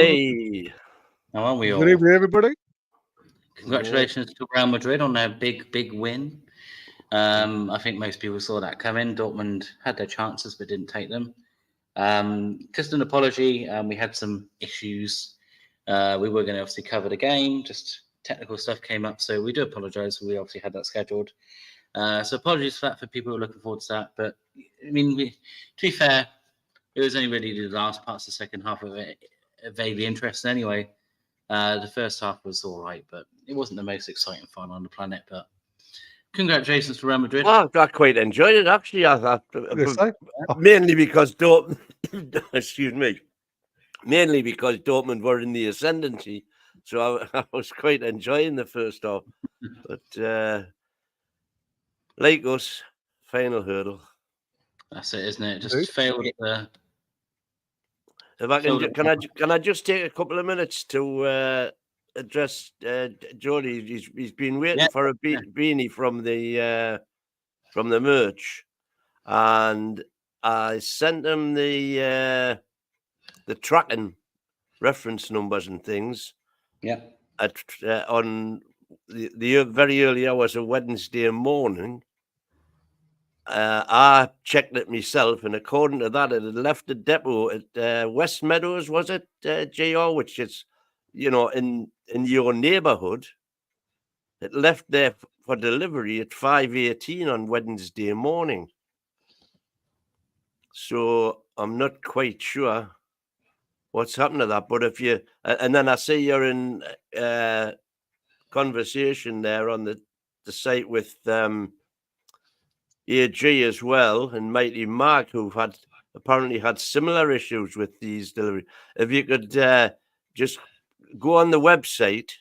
Hey, How are we all? Good evening, everybody. Congratulations to Real Madrid on their big win. I think most people saw that coming. Dortmund had their chances but didn't take them. Just an apology. We had some issues. We were going to obviously cover the game. Just technical stuff came up, so we do apologise. We obviously had that scheduled. So apologies for that for people who are looking forward to that. But I mean, to be fair, it was only really the last parts of the second half of it vaguely interesting anyway. The first half was all right, but it wasn't the most exciting fun on the planet. But congratulations to Real Madrid. well, I quite enjoyed it actually. I thought, Good say. mainly because Dortmund, excuse me, mainly because Dortmund were in the ascendancy, so I was quite enjoying the first half. But like us, final hurdle. That's it, isn't it? Just Indeed. failed. If I can I just take a couple of minutes to address Jody? He's been waiting for a beanie from the merch, and I sent him the tracking reference numbers and things. Yeah. On the very early hours of Wednesday morning. I checked it myself, and according to that, it had left the depot at West Meadows, was it, JR, which is, in your neighbourhood. It left there for delivery at 5:18 on Wednesday morning. So I'm not quite sure what's happened to that. But if you, and then I see you're in conversation there on the site with AG as well, and Mighty Mark, who've apparently had similar issues with these deliveries. If you could just go on the website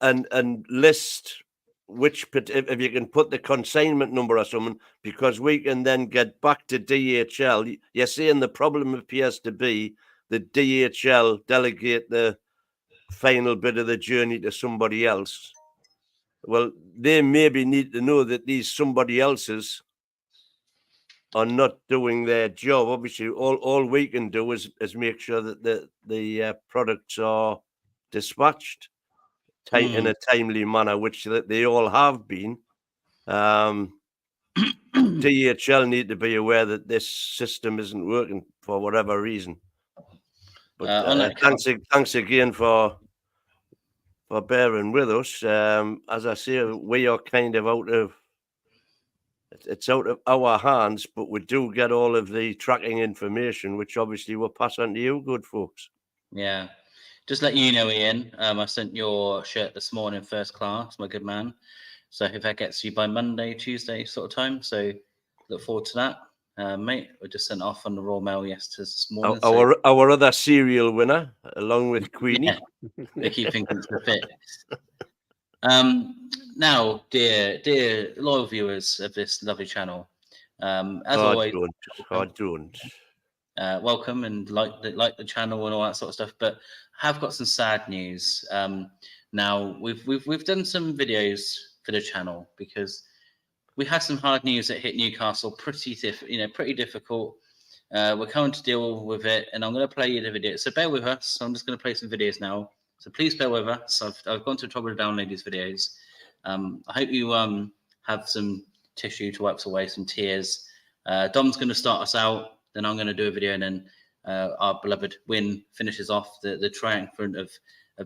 and list if you can put the consignment number or something, because we can then get back to DHL. You're saying the problem appears to be that DHL delegate the final bit of the journey to somebody else. Well, they maybe need to know that these somebody else's are not doing their job. Obviously, all we can do is make sure that the products are dispatched in a timely manner, which they all have been. DHL need to be aware that this system isn't working for whatever reason. But thanks again for bearing with us. As I say, we are kind of out of our hands, but we do get all of the tracking information, which obviously we'll pass on to you, good folks. Yeah. Just let you know, Ian, I sent your shirt this morning first class, my good man. So if that gets you by Monday, Tuesday sort of time. So look forward to that. Mate, we just sent off on the Raw Mail yesterday this morning. Our other serial winner, along with Queenie. Yeah, they keep thinking it's the fit. Now, dear loyal viewers of this lovely channel, as always, welcome and like the channel and all that sort of stuff. But I have got some sad news. Now we've done some videos for the channel because we had some hard news that hit Newcastle, pretty difficult. We're coming to deal with it, and I'm going to play you the video. So bear with us. I'm just going to play some videos now. So please bear with us. I've gone to the trouble to download these videos. I hope you have some tissue to wipe away some tears. Dom's going to start us out. Then I'm going to do a video, and then our beloved Win finishes off the triumphant of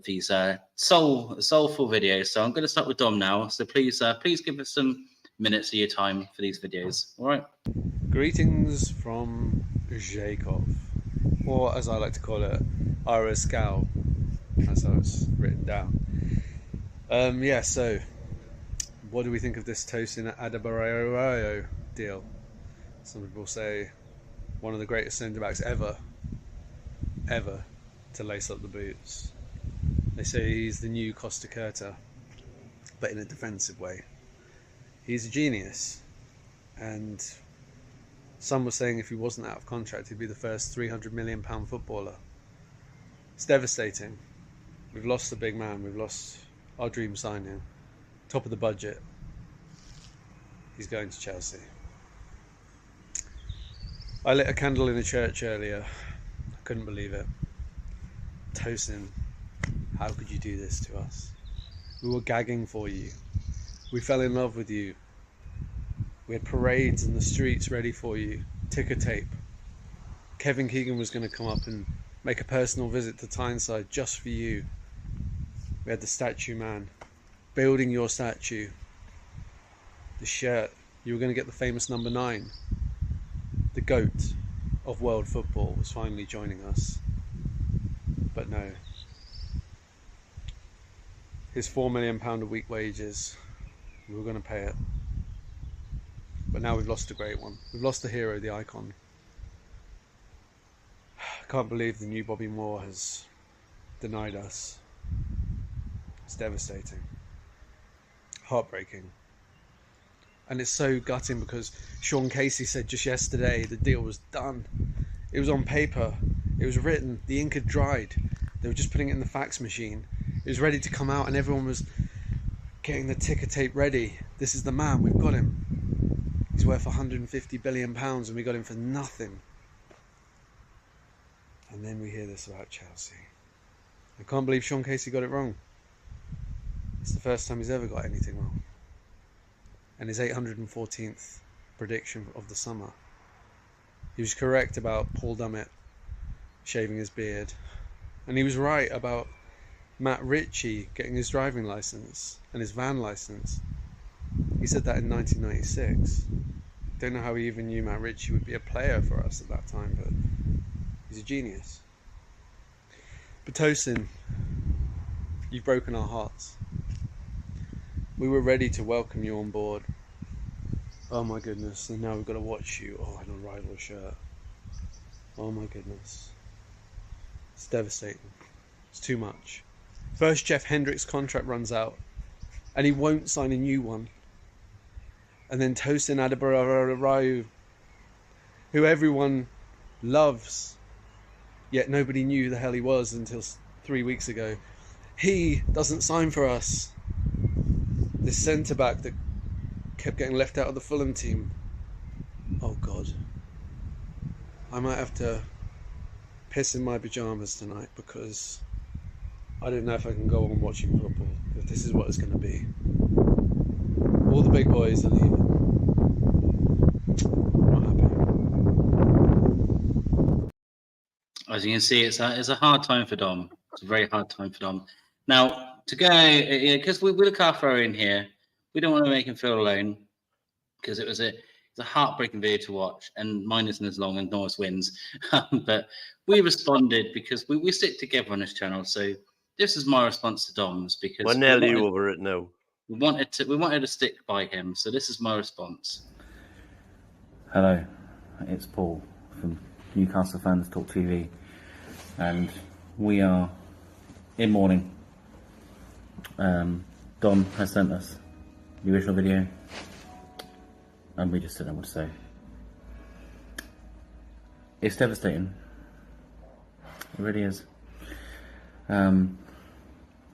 these soulful videos. So I'm going to start with Dom now. So please give us some minutes of your time for these videos. All right. Greetings from Jacob, or as I like to call it, Arascal, as I was written down. So what do we think of this Tosin Adebayo deal? Some people say one of the greatest centre backs ever to lace up the boots. They say he's the new Costa Curta, but in a defensive way. He's a genius, and some were saying if he wasn't out of contract, he'd be the first £300 million footballer. It's devastating. We've lost the big man. We've lost our dream signing. Top of the budget. He's going to Chelsea. I lit a candle in a church earlier. I couldn't believe it. Tosin, how could you do this to us? We were gagging for you. We fell in love with you. We had parades in the streets ready for you. Ticker tape. Kevin Keegan was going to come up and make a personal visit to Tyneside just for you. We had the statue man building your statue. The shirt. You were going to get the famous number 9. The GOAT of world football was finally joining us. But no. His £4 million a week wages, we were going to pay it. But now we've lost a great one. We've lost the hero, the icon. I can't believe the new Bobby Moore has denied us. It's devastating. Heartbreaking. And it's so gutting because Sean Casey said just yesterday the deal was done. It was on paper. It was written. The ink had dried. They were just putting it in the fax machine. It was ready to come out and everyone was getting the ticker tape ready. This is the man. We've got him. He's worth £150 billion and we got him for nothing. And then we hear this about Chelsea. I can't believe Sean Casey got it wrong. It's the first time he's ever got anything wrong. And his 814th prediction of the summer. He was correct about Paul Dummett shaving his beard. And he was right about Matt Ritchie getting his driving license and his van license. He said that in 1996. Don't know how he even knew Matt Ritchie would be a player for us at that time, but he's a genius. But Tosin, you've broken our hearts. We were ready to welcome you on board. Oh my goodness, and now we've got to watch you, in a rival shirt. Oh my goodness. It's devastating. It's too much. First, Jeff Hendrick's contract runs out, and he won't sign a new one. And then Tosin Adebayo, who everyone loves, yet nobody knew who the hell he was until 3 weeks ago. He doesn't sign for us. This centre-back that kept getting left out of the Fulham team. Oh God. I might have to piss in my pyjamas tonight because I don't know if I can go on watching football if this is what it's going to be. All the big boys are leaving. I'm not happy. As you can see, it's a hard time for Dom. It's a very hard time for Dom. Now, to go, because we look after our own here, we don't want to make him feel alone because it's a heartbreaking video to watch, and mine isn't as long and Norris wins. But we responded because we stick together on this channel. So this is my response to Dom's because we're nearly over it now. We wanted to stick by him. So this is my response. Hello, it's Paul from Newcastle Fans Talk TV, and we are in mourning. Dom has sent us the original video, and we just don't know what to say. It's devastating. It really is. I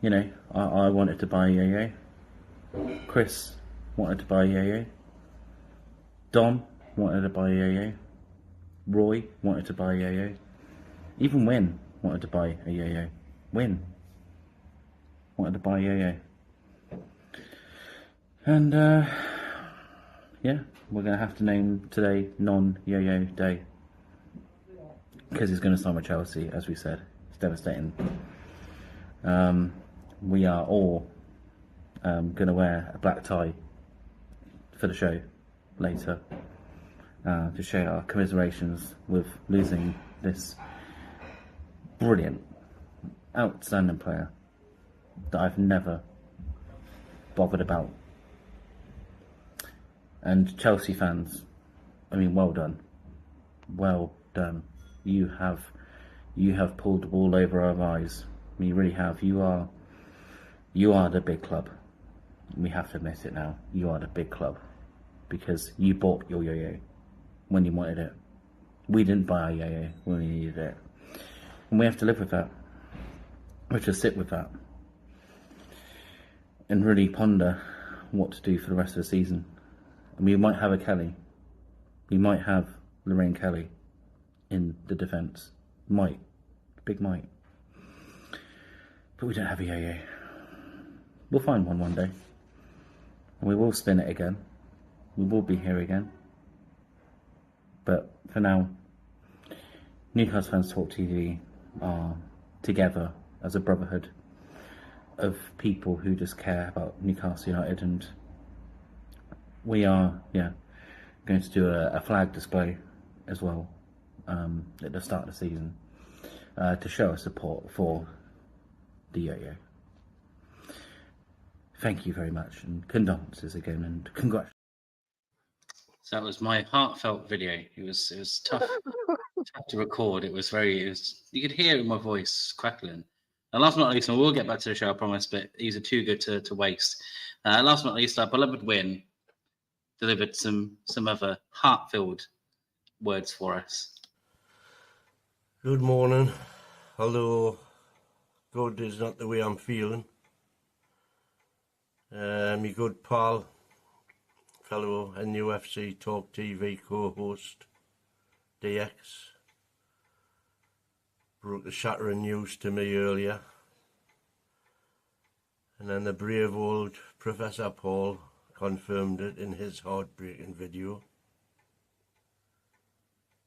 wanted to buy Yo-Yo. Chris wanted to buy Yo-Yo. Dom wanted to buy Yo-Yo. Roy wanted to buy Yo-Yo. Even Win wanted to buy a Yo-Yo. Win wanted to buy Yo-Yo. And we're going to have to name today non-Yo-Yo Day because he's going to sign with Chelsea, as we said. It's devastating. We are all going to wear a black tie for the show later to show our commiserations with losing this brilliant, outstanding player that I've never bothered about. And Chelsea fans, I mean, well done. Well done. You have pulled the wool over our eyes. I mean, you really have. You are the big club. We have to admit it now. You are the big club because you bought your Yo-Yo when you wanted it. We didn't buy our Yo-Yo when we needed it. And we have to live with that. We have to sit with that and really ponder what to do for the rest of the season. And we might have a Kelly. We might have Lorraine Kelly in the defence. Might. Big might. But we don't have a yo-yo. We'll find one day. And we will spin it again. We will be here again. But for now, Newcastle Fans Talk TV are together as a brotherhood of people who just care about Newcastle United, and we are going to do a flag display as well at the start of the season to show our support for the yo-yo. Thank you very much, and condolences again, and congratulations. So that was my heartfelt video. It was tough, tough to record. It was you could hear it in my voice crackling. And last but not least, and we'll get back to the show, I promise, but these are too good to waste. Last but not least, our beloved Win delivered some other heart-filled words for us. Good morning. Although good is not the way I'm feeling. My good pal, fellow NUFC Talk TV co-host, DX, broke the shattering news to me earlier. And then the brave old Professor Paul confirmed it in his heartbreaking video.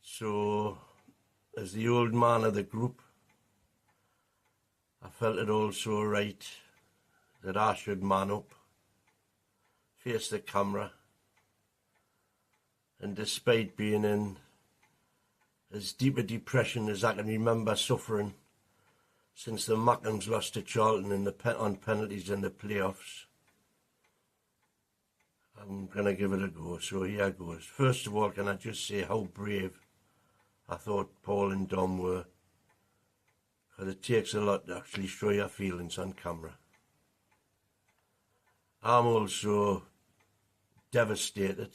So, as the old man of the group, I felt it also right that I should man up, face the camera, and despite being in as deep a depression as I can remember suffering since the Macklins lost to Charlton on penalties in the playoffs, I'm going to give it a go. So here goes. First of all, can I just say how brave I thought Paul and Dom were, because it takes a lot to actually show your feelings on camera. I'm also devastated,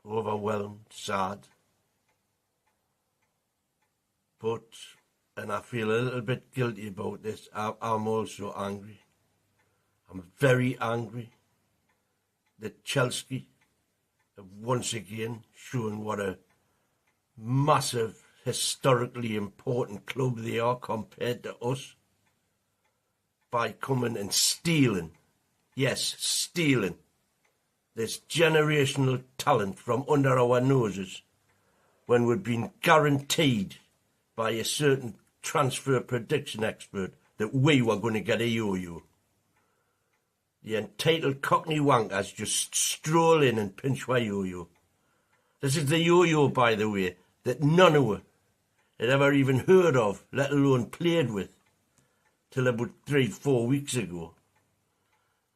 overwhelmed, sad, but, and I feel a little bit guilty about this, I'm also angry. I'm very angry that Chelsea have once again shown what a massive, historically important club they are compared to us by coming and stealing, yes, stealing this generational talent from under our noses when we'd been guaranteed by a certain transfer prediction expert that we were going to get a yo-yo. The entitled cockney wankers just stroll in and pinch my yo-yo. This is the yo-yo, by the way, that none of us had ever even heard of, let alone played with, till about 3-4 weeks ago.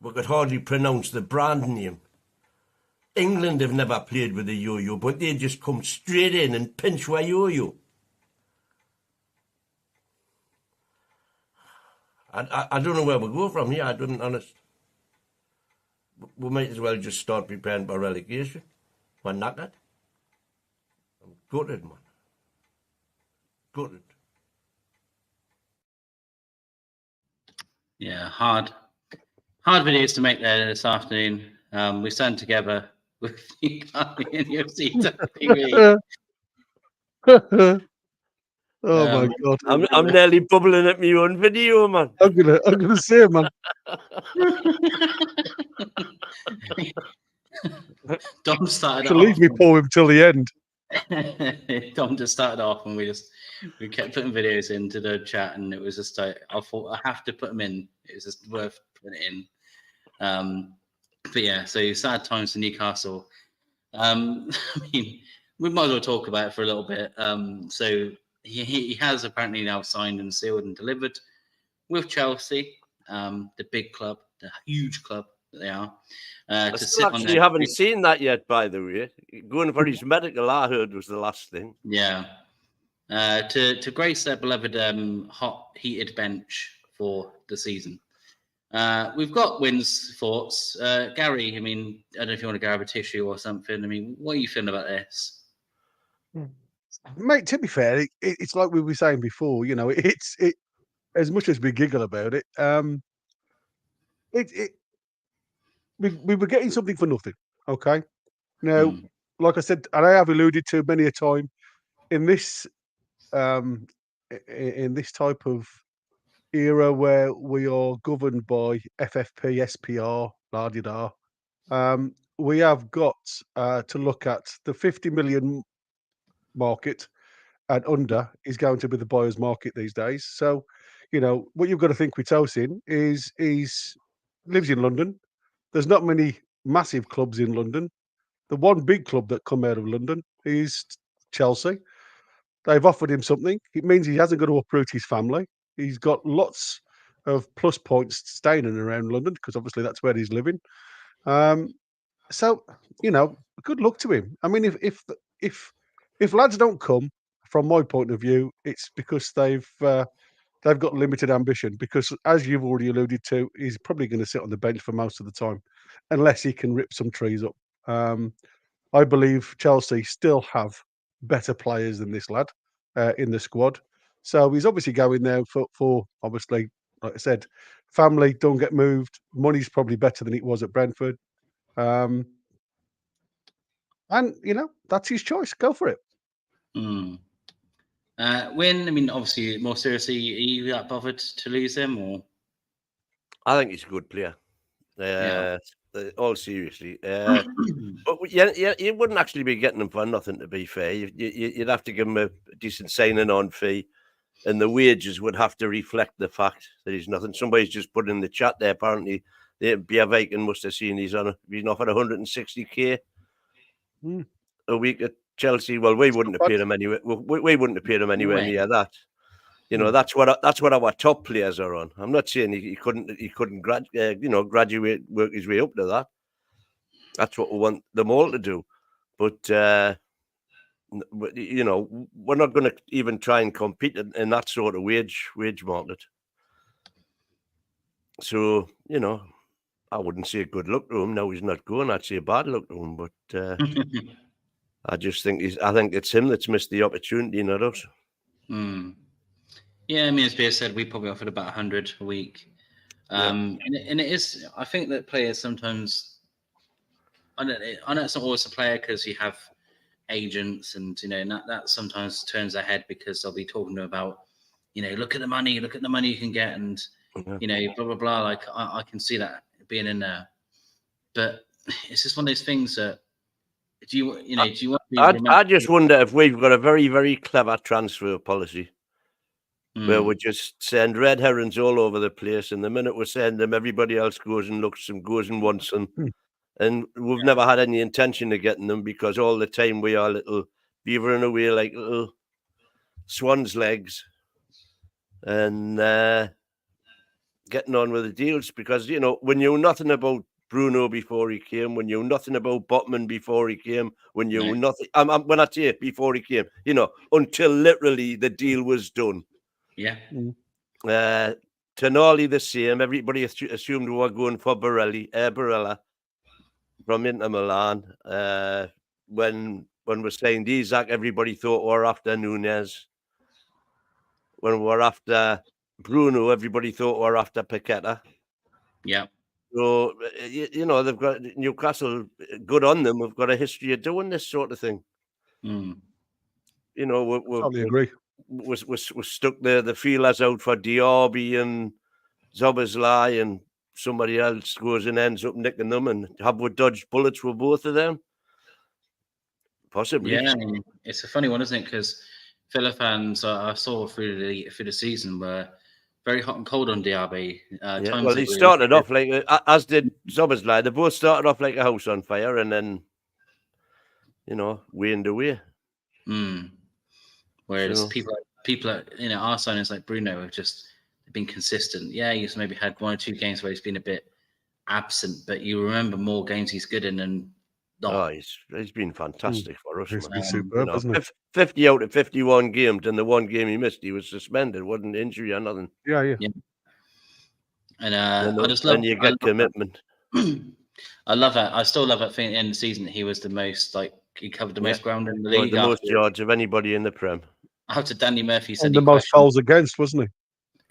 We could hardly pronounce the brand name. England have never played with a yo-yo, but they just come straight in and pinch my yo-yo. I don't know where we go from here, I don't honest. We might as well just start preparing for relegation. We're knackered. I'm gutted, man. Gutted. Yeah, hard videos to make there this afternoon. We stand together with Newcastle and UFC TV. Oh my God! I'm nearly bubbling at my own video, man. I'm gonna say it, man. Dom started To leave me off. pour him till the end. Dom just started off, and we kept putting videos into the chat, and it was just like I thought I have to put them in. It was just worth putting it in. But yeah, so sad times for Newcastle. I mean, we might as well talk about it for a little bit. So he has apparently now signed and sealed and delivered with Chelsea, the big club, the huge club that they are. I still actually haven't seen that yet, by the way. Going for his medical, I heard, was the last thing. Yeah. To grace their beloved hot, heated bench for the season. We've got Wynn's thoughts. Gary, I mean, I don't know if you want to grab a tissue or something. I mean, what are you feeling about this? Mate, to be fair, it's like we were saying before. You know, it's as much as we giggle about it. We were getting something for nothing. Okay. Now, like I said, and I have alluded to many a time in this type of era where we are governed by FFP, SPR, la di da. We have got to look at the 50 million market and under is going to be the buyer's market these days. So, what you've got to think with Tosin is he's lives in London. There's not many massive clubs in London. The one big club that come out of London is Chelsea. They've offered him something. It means he hasn't got to uproot his family. He's got lots of plus points staying in and around London because obviously that's where he's living. So good luck to him. I mean, if lads don't come, from my point of view, it's because they've got limited ambition. Because as you've already alluded to, he's probably going to sit on the bench for most of the time, unless he can rip some trees up. I believe Chelsea still have better players than this lad in the squad. So he's obviously going there for obviously, like I said, family, don't get moved. Money's probably better than it was at Brentford. And, that's his choice. Go for it. Win, I mean, obviously, more seriously, are you that bothered to lose him? Or I think he's a good player. Yeah. All seriously. But you wouldn't actually be getting him for nothing, to be fair. You'd have to give him a decent signing on fee, and the wages would have to reflect the fact that he's nothing. Somebody's just put in the chat there, apparently, Bjerveiken must have seen he's offered 160k a week at Chelsea. Well, we wouldn't have paid him anyway. We wouldn't have paid him anywhere near that. That's what our top players are on. I'm not saying he couldn't graduate, work his way up to that. That's what we want them all to do. But we're not going to even try and compete in that sort of wage market. So I wouldn't say good luck to him. No, he's not going. I'd say bad luck to him. But I just think I think it's him that's missed the opportunity, not us. Yeah, I mean, as Beer said, we probably offered about 100 a week. And it is, I think that players sometimes, I know it's not always a player because you have agents and, and that sometimes turns their head because they'll be talking about, look at the money you can get and, blah, blah, blah. Like, I can see that being in there. But it's just one of those things that, do you want to be I just wonder if we've got a very, very clever transfer policy. Where we just send red herrings all over the place, and the minute we send them, everybody else goes and looks and goes and wants them. And we've never had any intention of getting them because all the time we are little beavering away like little swan's legs and getting on with the deals. Because, when you knew nothing about Bruno before he came, when you knew nothing about Botman before he came, when you knew nothing, when I say before he came, until literally the deal was done. Yeah. Tonali the same. Everybody assumed we were going for Barella from Inter Milan. When we signed Isaac, everybody thought we were after Nunez. When we were after Bruno, everybody thought we were after Paqueta. Yeah. So, they've got Newcastle, good on them. We've got a history of doing this sort of thing. Totally agree. We stuck the feelers out for Diaby and Szoboszlai, and somebody else goes and ends up nicking them. And have we dodged bullets with both of them? Possibly. Yeah, I mean, it's a funny one, isn't it? Because Villa fans, I saw through the season, were very hot and cold on Diaby. Well, he started off like, as did Szoboszlai. They both started off like a house on fire, and then, waned away. Whereas people at our signings like Bruno have just been consistent. Yeah, he's maybe had 1 or 2 games where he's been a bit absent, but you remember more games he's good in and not. Oh, he's been fantastic for us. He's been superb, hasn't he? 50 out of 51 games, and the one game he missed, he was suspended. Wasn't injury or nothing. Yeah. And I just love. And you get commitment. I love it. I still love it. I think at the end of the season, he was the most he covered the most ground in the league. The most yards of anybody in the Prem. After Danny Murphy said and the most fouls against, wasn't he?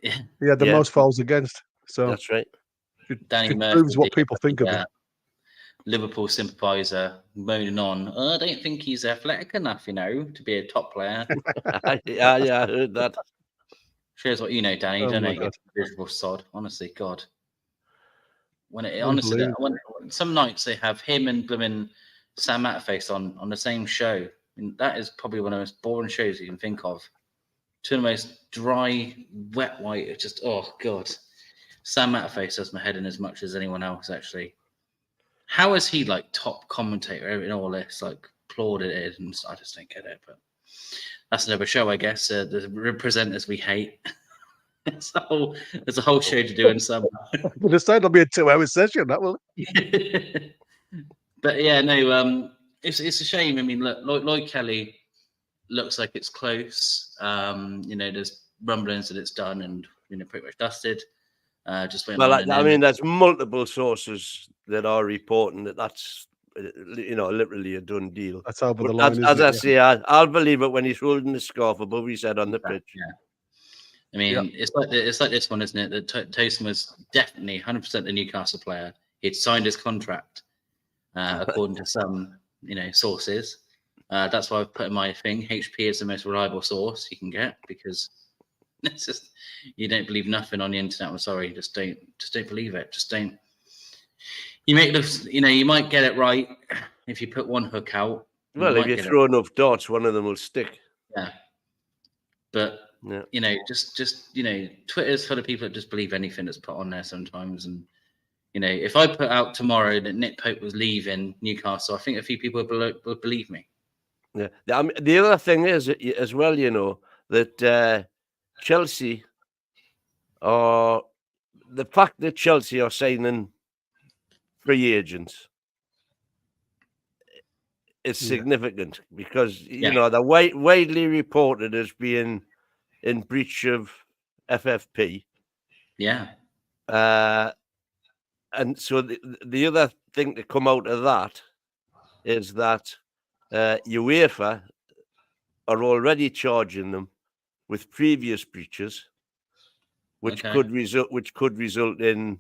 Yeah. He had the most fouls against. So that's right. Danny Murphy proves what people think of him. Liverpool sympathiser moaning on. I don't think he's athletic enough, to be a top player. Yeah, I heard that. Shows what you know, Danny. Oh Don't know my you God. miserable sod. Honestly, God. When it Unbelievable. when some nights they have him and blooming Sam Matterface on the same show. I mean, that is probably one of the most boring shows you can think of. Two of the most dry, wet white. It's just God. Sam Matterface does my head in as much as anyone else. Actually, how is he like top commentator in all this? Like applauded, and I just don't get it. But that's another show, I guess. The presenters we hate. There's a whole show to do in summer. This that'll be a 2-hour session. That will. But yeah, no, it's a shame. I mean, look, Lloyd Kelly looks like it's close. There's rumblings that it's done and pretty much dusted. Just waiting. Well, I mean, there's multiple sources that are reporting that that's literally a done deal. That's over the But line. as I say, I'll believe it when he's holding the scarf above his head on the pitch. Yeah. I mean, it's like this one, isn't it? That Towson was definitely 100% the Newcastle player. He'd signed his contract, according to some, sources. That's why I've put in my thing. HP is the most reliable source you can get because it's just you don't believe nothing on the internet. I'm sorry, just don't believe it. Just don't. You make you might get it right if you put one hook out. Well, if you throw enough darts, one of them will stick. Yeah, but. Yeah. Just Twitter's full of people that just believe anything that's put on there sometimes. And if I put out tomorrow that Nick Pope was leaving Newcastle, I think a few people would believe me. Yeah. I mean, the other thing is as well, that Chelsea are the fact that Chelsea are signing free agents is significant because they're widely reported as being in breach of FFP. Yeah. And so the other thing to come out of that is that UEFA are already charging them with previous breaches, which could result in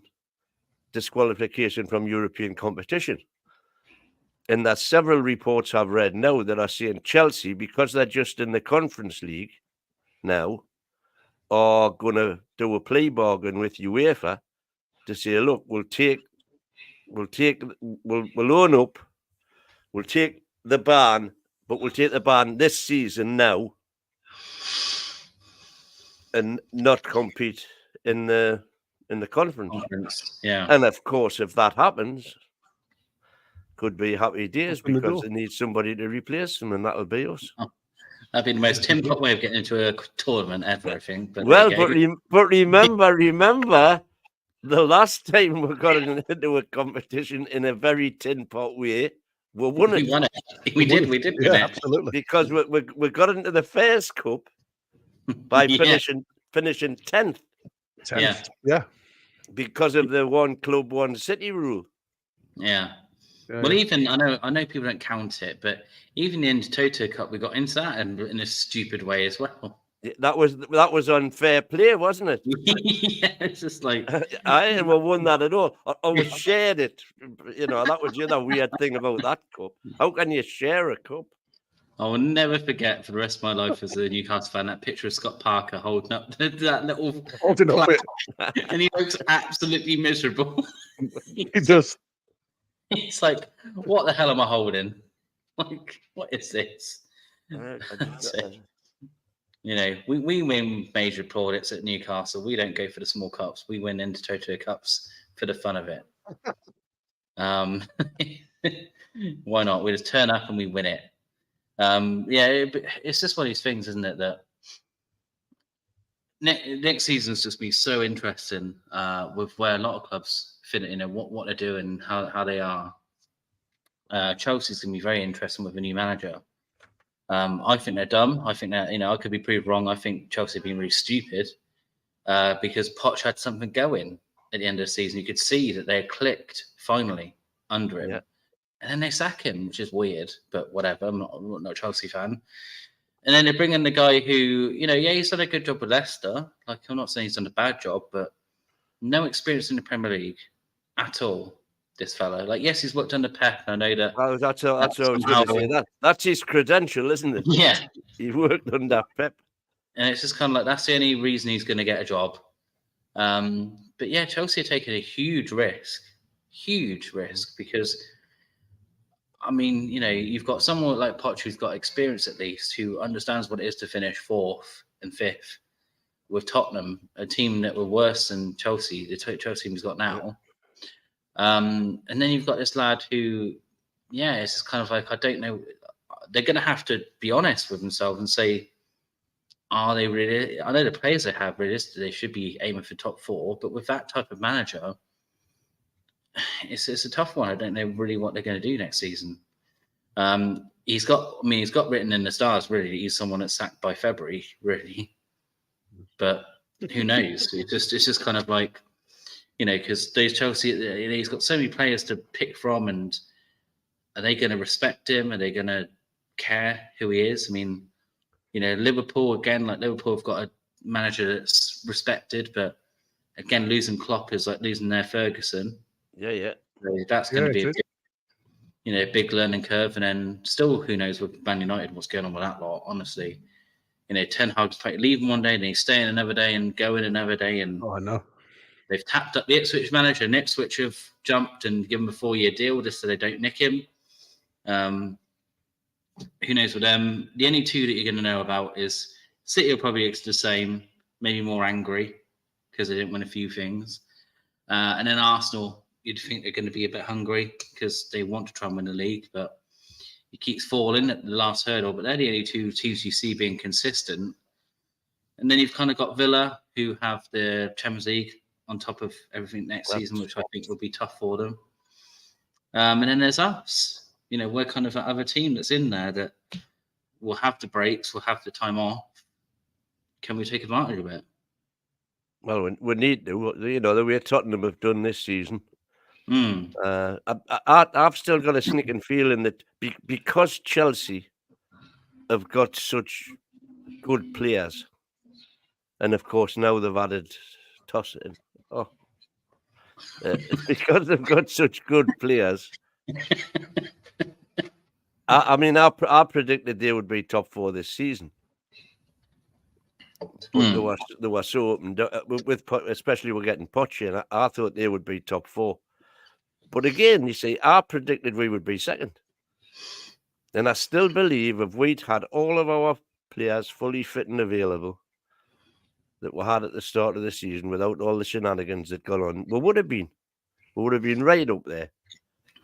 disqualification from European competition. And that several reports I've read now that are saying Chelsea, because they're just in the Conference League now, are going to do a plea bargain with UEFA to say, look, we'll own up, we'll take the ban, but we'll take the ban this season now and not compete in the conference. Yeah. And of course, if that happens, could be happy days because they need somebody to replace them, and that'll be us. That'd be the most Tim Pot way of getting into a tournament ever, I think. But but remember, the last time we got into a competition in a very tin pot way, we won it. We won it. We did win it. Absolutely. Because we got into the Fairs Cup by finishing 10th. Yeah. Because of the one club, one city rule. Yeah. Well, even I know people don't count it, but even the NTTV Cup, we got into that in a stupid way as well. That was unfair play, wasn't it? Yeah, it's just like I didn't won that at all. I was shared it. That was the other weird thing about that cup. How can you share a cup? I will never forget for the rest of my life as a Newcastle fan that picture of Scott Parker holding up that little plaque, and he looks absolutely miserable. He does. It's like, what the hell am I holding? Like, what is this? We win major plaudits at Newcastle. We don't go for the small cups. We win NTTV Cups for the fun of it. Why not? We just turn up and we win it. It's just one of these things, isn't it? That next season's just be so interesting with where a lot of clubs fit in and what they're doing, how they are. Chelsea's gonna be very interesting with a new manager. I think they're dumb. I think that I could be proved wrong. I think Chelsea have been really stupid because Poch had something going at the end of the season. You could see that they had clicked finally under him, and then they sack him, which is weird. But whatever. I'm not a Chelsea fan. And then they bring in the guy who, he's done a good job with Leicester. Like, I'm not saying he's done a bad job, but no experience in the Premier League at all. This fellow, like, yes, he's worked under Pep, and I know that. Well, that's what I was going to say. That's his credential, isn't it? Yeah, he worked under Pep. And it's just kind of like that's the only reason he's going to get a job. But yeah, Chelsea are taking a huge risk because, I mean, you know, you've got someone like Poch who's got experience at least, who understands what it is to finish 4th and 5th with Tottenham, a team that were worse than Chelsea, the Chelsea team's got now. And then you've got this lad who, yeah, it's kind of like, I don't know, they're going to have to be honest with themselves and say, are they really? I know the players they have realistically, they should be aiming for top 4, but with that type of manager, it's a tough one. I don't know really what they're going to do next season. He's got written in the stars, really, he's someone that's sacked by February, really. But who knows? It's just kind of like, you know, because those Chelsea, he's got so many players to pick from, and are they going to respect him? Are they going to care who he is? I mean, you know, Liverpool, again, like Liverpool have got a manager that's respected, but again, losing Klopp is like losing their Ferguson. Yeah. So that's going to be a big learning curve. And then still, who knows with Man United, what's going on with that lot, honestly. You know, Ten Hag's leaving one day, and he's staying another day and going another day. And I know. They've tapped up the Ipswich manager, and Ipswich have jumped and given him a 4-year deal just so they don't nick him. Who knows with them? The only two that you're going to know about is City will probably do the same, maybe more angry because they didn't win a few things. And then Arsenal, you'd think they're going to be a bit hungry because they want to try and win the league, but he keeps falling at the last hurdle. But they're the only two teams you see being consistent. And then you've kind of got Villa, who have the Champions League on top of everything next season, which I think will be tough for them. And then there's us. You know, we're kind of that other team that's in there that will have the breaks, will have the time off. Can we take advantage of it? Well, we need to. You know, the way Tottenham have done this season. I've still got a sneaking feeling that because Chelsea have got such good players, and of course now they've added Tosin. Because they've got such good players. I mean, I predicted they would be top 4 this season, but they were so open with especially we're getting Poch in. I thought they would be top 4, but again, you see, I predicted we would be second, and I still believe if we'd had all of our players fully fit and available that we had at the start of the season, without all the shenanigans that got on, we would have been right up there.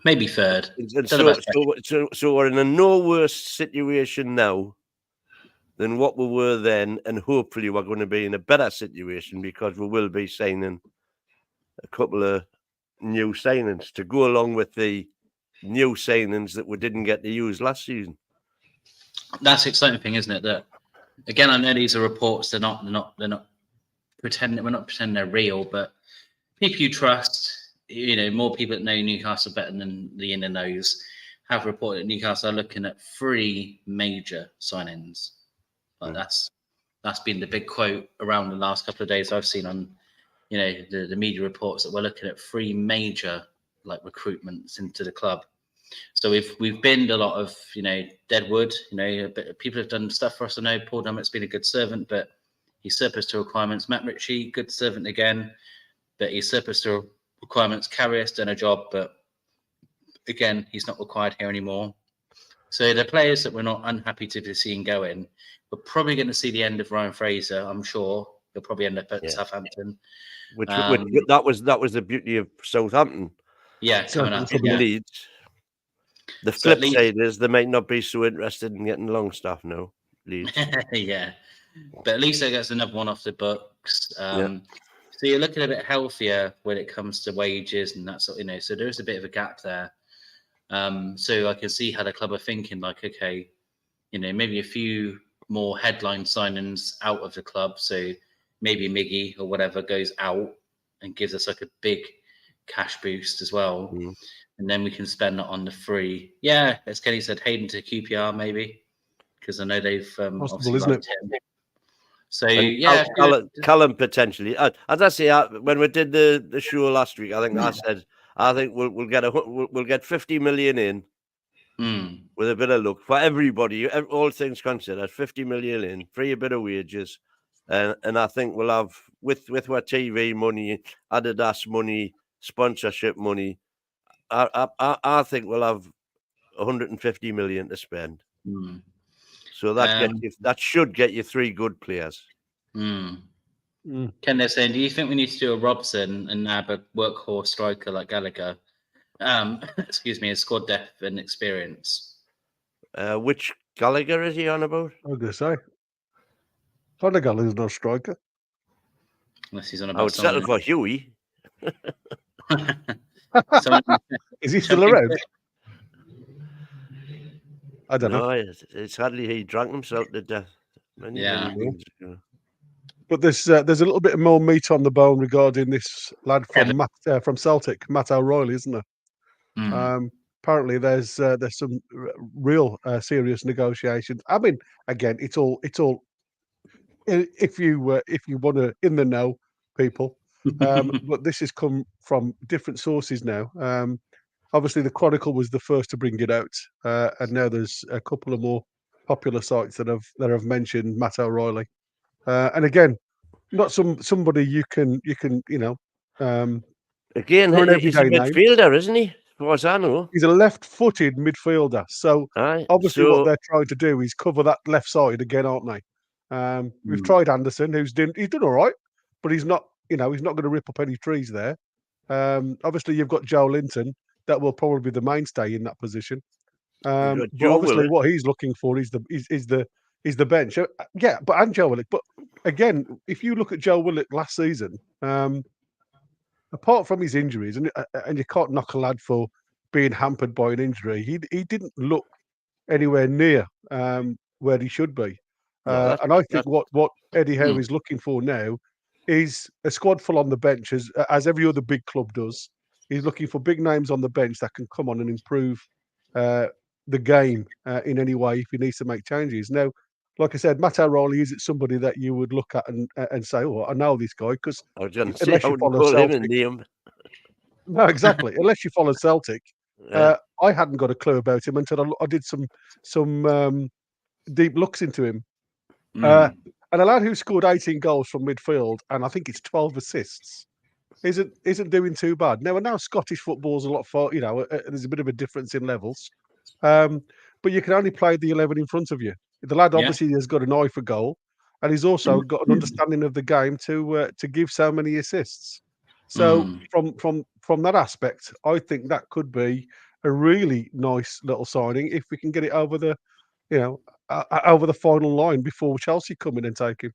Maybe third. And so we're in a no worse situation now than what we were then, and hopefully we're going to be in a better situation because we will be signing a couple of new signings to go along with the new signings that we didn't get to use last season. That's the exciting thing, isn't it? That again, I know these are reports. They're not pretending. We're not pretending they're real, but people you trust. You know, more people that know Newcastle better than the inner knows have reported that Newcastle are looking at 3 major signings. Like that's been the big quote around the last couple of days I've seen on, you know, the media reports that we're looking at 3 major like recruitments into the club. So we've binned a lot of, you know, deadwood. You know, people have done stuff for us. I know Paul Dummett's been a good servant, but he's surplus to requirements. Matt Ritchie, good servant again, but he's surplus to requirements. Carrier's done a job, but again, he's not required here anymore. So the players that we're not unhappy to be seeing going, we're probably going to see the end of Ryan Fraser. I'm sure he'll probably end up at Southampton. Which that was the beauty of Southampton. Yeah, coming up. Leeds. The flip side is they might not be so interested in getting Longstaff now. Leeds. Yeah, but at least they get another one off the books. So you're looking a bit healthier when it comes to wages and that sort. You know, so there is a bit of a gap there. So I can see how the club are thinking, like, okay, you know, maybe a few more headline signings out of the club. So maybe Miggy or whatever goes out and gives us like a big cash boost as well. And then we can spend it on the 3. Yeah, as Kenny said, Hayden to QPR maybe, because I know they've possible, isn't it? Him. So yeah, Callum potentially. As I say, when we did the show last week, I think I said I think we'll get 50 million in with a bit of luck for everybody, all things considered, 50 million in, free a bit of wages, and I think we'll have with our TV money, Adidas money, sponsorship money. I think we'll have 150 million to spend. So that should get you 3 good players. Ken, they're saying, do you think we need to do a Robson and nab a workhorse striker like Gallagher? Excuse me, a squad depth and experience. Which Gallagher is he on about? I was going to say. Conor Gallagher's no striker. Unless he's on I about would settle for Huey. Is he still around? I don't know. No, it's hardly he drank himself to death. Many moons ago. But there's a little bit more meat on the bone regarding this lad from Celtic, Matt O'Reilly, isn't there? Apparently, there's some real serious negotiations. I mean, again, it's all if you want to in the know, people. But this has come from different sources now. Obviously, the Chronicle was the first to bring it out, and now there's a couple of more popular sites that have mentioned Matt O'Reilly. And again, not somebody you can again, he's a midfielder, isn't he? As far as I know, he's a left-footed midfielder. So obviously, what they're trying to do is cover that left side again, aren't they? We've tried Anderson, he's done all right, but he's not going to rip up any trees there. Obviously, you've got Joe Linton that will probably be the mainstay in that position. But obviously, what he's looking for is the bench. Yeah, and Joe Willock. But again, if you look at Joe Willock last season, apart from his injuries, and you can't knock a lad for being hampered by an injury, he didn't look anywhere near where he should be. And I think what Eddie Howe is looking for now is a squad full on the bench, as every other big club does. He's looking for big names on the bench that can come on and improve the game in any way if he needs to make changes. Now, like I said, Matt O'Reilly, is it somebody that you would look at and say, "Oh, I know this guy"? Because unless you follow Celtic, no, exactly. Unless you follow Celtic, I hadn't got a clue about him until I did some deep looks into him. And a lad who scored 18 goals from midfield, and I think it's 12 assists, isn't doing too bad. Now, I know Scottish football's a lot far, there's a bit of a difference in levels, but you can only play the 11 in front of you. The lad obviously has got an eye for goal, and he's also got an understanding of the game to give so many assists. So from that aspect, I think that could be a really nice little signing if we can get it over the, over the final line before Chelsea come in and take him.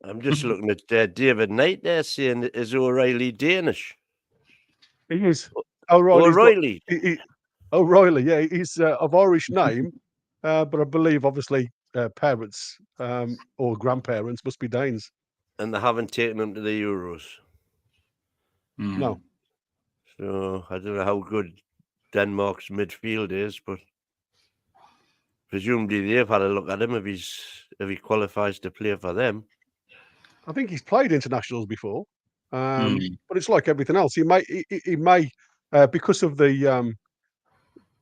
I'm just looking at David Knight there saying, is O'Reilly Danish? He is. O'Reilly. O'Reilly, yeah. He's of Irish name, but I believe, obviously, parents or grandparents must be Danes. And they haven't taken him to the Euros. No. So I don't know how good Denmark's midfield is, but presumably they've had a look at him if he qualifies to play for them. I think he's played internationals before, but it's like everything else. He may because of the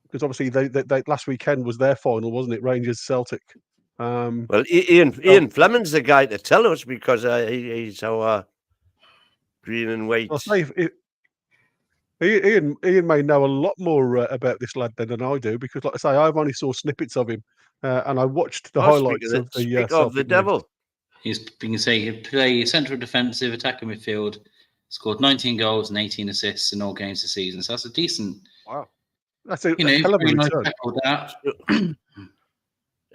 because obviously they last weekend was their final, wasn't it? Rangers Celtic. Well, Ian Fleming's the guy to tell us because he's our green and white. I'll say Ian may know a lot more about this lad than I do because, like I say, I've only saw snippets of him and I watched the highlights of the of the devil. You can say he played central defensive, attacking midfield, scored 19 goals and 18 assists in all games this season. So that's a decent. Wow, that's a hell of a return.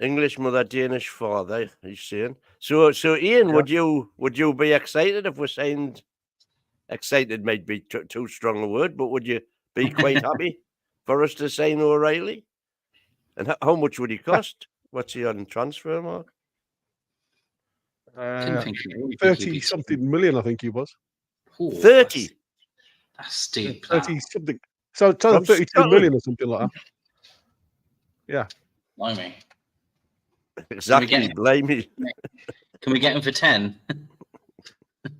English mother, Danish father. He's saying. So Ian, would you be excited if we signed? Excited might be too strong a word, but would you be quite happy for us to sign O'Reilly? And how much would he cost? What's he on transfer mark? 30-something million, I think he was. Ooh, 30? That's steep. 30-something. So 32 million or something like that. Yeah. Blimey. Exactly. Blimey. Can we get him for 10?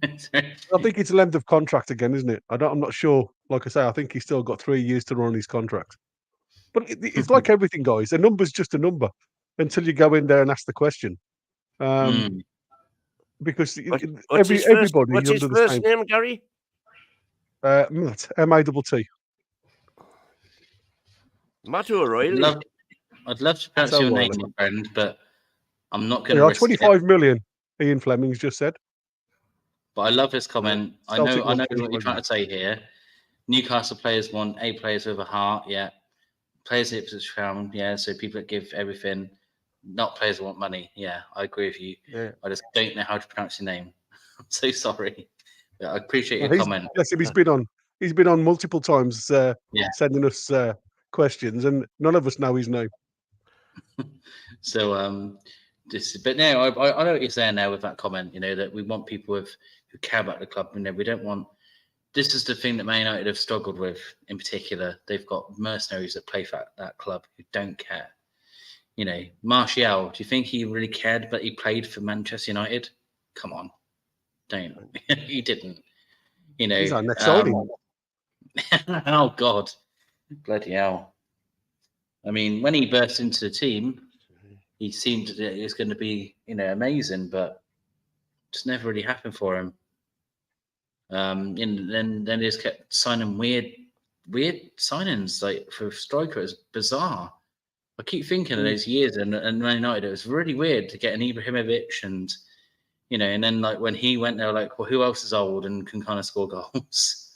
I think it's a length of contract again, isn't it? I'm not sure. Like I say, I think he's still got 3 years to run his contract. But it's like everything, guys. A number's just a number until you go in there and ask the question. Because everybody What's his under the first same. name, Gary? Matt, M-A-T-T. Matt O'Reilly. I'd love to pronounce your name, my friend, but I'm not going to risk 25 million, Ian Fleming's just said. But I love his comment. I Celtic know won what you're 25 trying to say here. Newcastle players want A players with a heart, yeah. Players at Ipswich Town, yeah. So people that give everything, not players who want money. Yeah, I agree with you. Yeah. I just don't know how to pronounce your name. I'm so sorry. But I appreciate your comment. Bless him, he's been on multiple times sending us questions, and none of us know his name. So but no, I know what you're saying now with that comment, that we want people who care about the club. We don't want. This is the thing that Man United have struggled with in particular. They've got mercenaries that play for that club who don't care. Martial, do you think he really cared, but he played for Manchester United? Come on, don't. He didn't. He's our next signing. Oh God, bloody hell! I mean, when he burst into the team, he seemed that it was going to be, amazing, but just never really happened for him. And then they just kept signing weird signings like for striker. It's bizarre. I keep thinking of those years and Man United. It was really weird to get an Ibrahimovic and and then like when he went there, like, well, who else is old and can kind of score goals?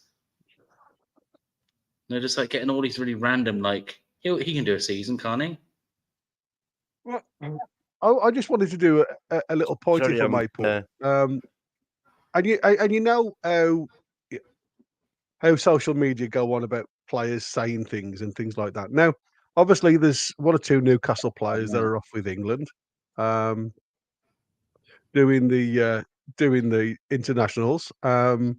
They're just like getting all these really random, like he can do a season, can't he? Well, I just wanted to do a little point if I may, Paul. And you know how social media go on about players saying things and things like that. Now, obviously, there's one or two Newcastle players that are off with England, doing the internationals in